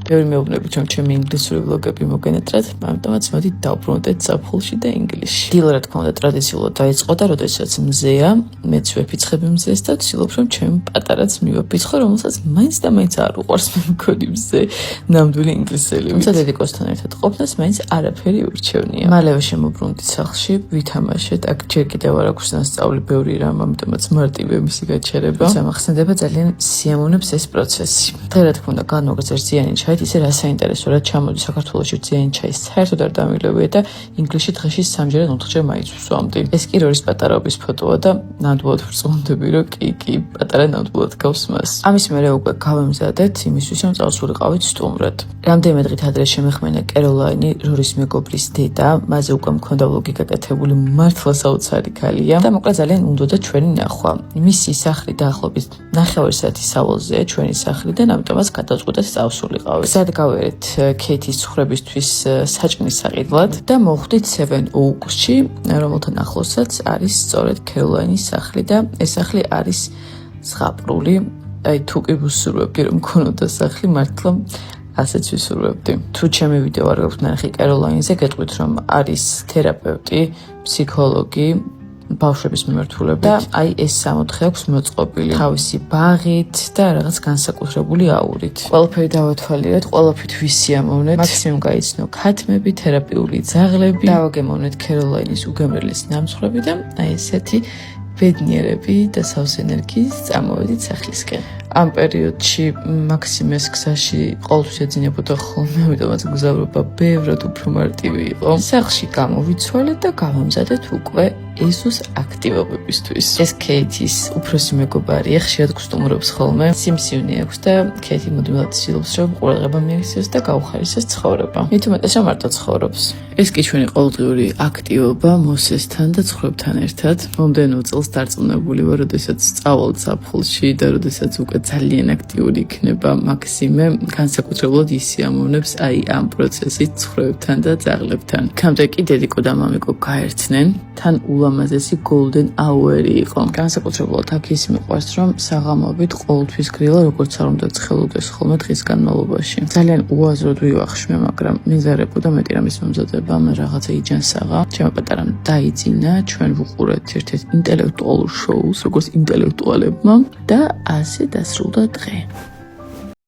ბევრი მეუბნებით, რომ ჩემი ინგლისური ვლოგები მოგენატრათ, ამიტომაც მოდით დავბრუნდეთ ზაფხულში და ინგლისში. დილა რა თქმა უნდა ტრადიციულად დაიწყო და როდესაც მზეა, მეც ვეფიცხები მზეს და ვცდილობ, რომ ჩემი პატარაც მივაფიცხო, რომელსაც მაინც და მაინც არ უყვარს მე მგონი მზე ნამდვილი ინგლისელი. თუმცა დედიკოსთან ერთად ყოფნას მაინც არაფერი ურჩევნია. მალევე შემოbrunდით სახლში, ვითამაშეთ, აქ ჯერ კიდევ არ აქვს ნასწავლი ბევრი რამ, ამიტომაც მარტივია მისი გაჩერება. სამახსენდება ძალიან სიამოვნებს ეს პროცესი. და რა თქმა უნდა, განმოგრძერ ზიანი ჩაით, ისე რა საინტერესო, რა ჩამოდი საქართველოში ზიანი ჩაის საერთოდ არ დამილევია და ინგლისში დღეში 3-ჯერ 4-ჯერ მაინც ვსვამდი. ეს კი რორის პატარაობის ფოტოა და ნამდვილად ვწონდები, რომ კი, პატარა ნამდვილად გავს მას. ამის მერე უკვე გავემზადეთ იმისთვის, რომ წავსულიყავით სტუმრად. რამდენიმე დღით ადრე შემეხმენა კეროლაინი, რორის მეგობრის დედა, მასზე უკვე მქონდა ვლოგი გაკეთებული, მართლა საოცარი ქალია და მოკლედ ძალიან უნდოდა ჩვენი ნახვა. მისი სახლი დაახლოებით 9 საათის სავალზეა ჩვენი სახლიდან, ამიტომაც გადავწყვიტეთ წავსულიყავით. გზად გავერეთ ქეითის ცხრებისთვის საჭმლის საყიდლად და მოვხვდით Seven Oaks-ში, რომელთან ახლოსაც არის სწორედ კეროლაინის სახლი და ეს სახლი არის ზღაპრული. აი თუ კი ვუსურვებდი რომ მქონოდა სახლი, მართლა ასეც ვისურვებდი. თუ ჩემი ვიდეო არ გაქვთ ნახე კეროლაინზე, გეტყვით რომ არის თერაპევტი, ფსიქოლოგი, ბავშვების მიმართულებით და აი ეს 60 აქვს მოწყობილი თავისი ბაღით და რაღაც განსაკუთრებული აურით. ყველაფერი დავათვალიერეთ, ყველაფრით ვისიამოვნეთ, მაქსიმუმ გაიცნო ქათმები, თერაპიული ძაღლები, დავაგემოვნეთ კეროლაინის უგემრიელეს ნამცხრები და აი ესეთი ბედნიერები და სავს ენერგიის წამოვედით სახლისკენ. ამ პერიოდში მაქსიმეს გზაში ყოველთვის ეძინებოდა ხოლმე, ამიტომაც გზავრობა ბევრად უფრო მარტივი იყო. სახლში გამოვიცვალეთ და გავამზადეთ უკვე ეზოს აქტივობებისთვის. ეს ქეითის უფროსი მეგობარია, ხშირად გსტუმრობს ხოლმე. სიმსივნე აქვს და ქეითი მუდმივად ცდილობს, რომ ყურადღება მიაქციოს და გაუხარისოს ცხოვრება. მით უმეტეს რომ მარტო ცხოვრობს. ეს კი ჩვენი ყოველდღიური აქტივობა მოსესთან და ცხრებთან ერთად. მომდევნო წელს დარწმუნებული ვარ, როდესაც წავალ ზაფხულში და როდესაც უკვე ძალიან აქტიური იქნება მაქსიმე, განსაკუთრებულად ისიამოვნებს აი ამ პროცესით ცხრებთან და ძაღლებთან. იქამდე კი დედიკო და მამიკო გაერთნენ, თან ულამაზესი golden hour-ი იყო. განსაკუთრებულად აქ ის მიყვარს, რომ საღამოობით ყოველთვის გრილა, როგორც არ უნდა ცხელოდეს ხოლმე დღის განმავლობაში. ძალიან უაზროდ ვივახშმე, მაგრამ მიზარებოდა მეტი რამის მომზადება, რაღაცა იჯანსაღა. ჩემო პატარამ დაიძინა, ჩვენ ვუყურეთ ერთ-ერთ ინტელექტუალურ შოუს, როგორც ინტელექტუალებმა და ასე დასრულდა დღე.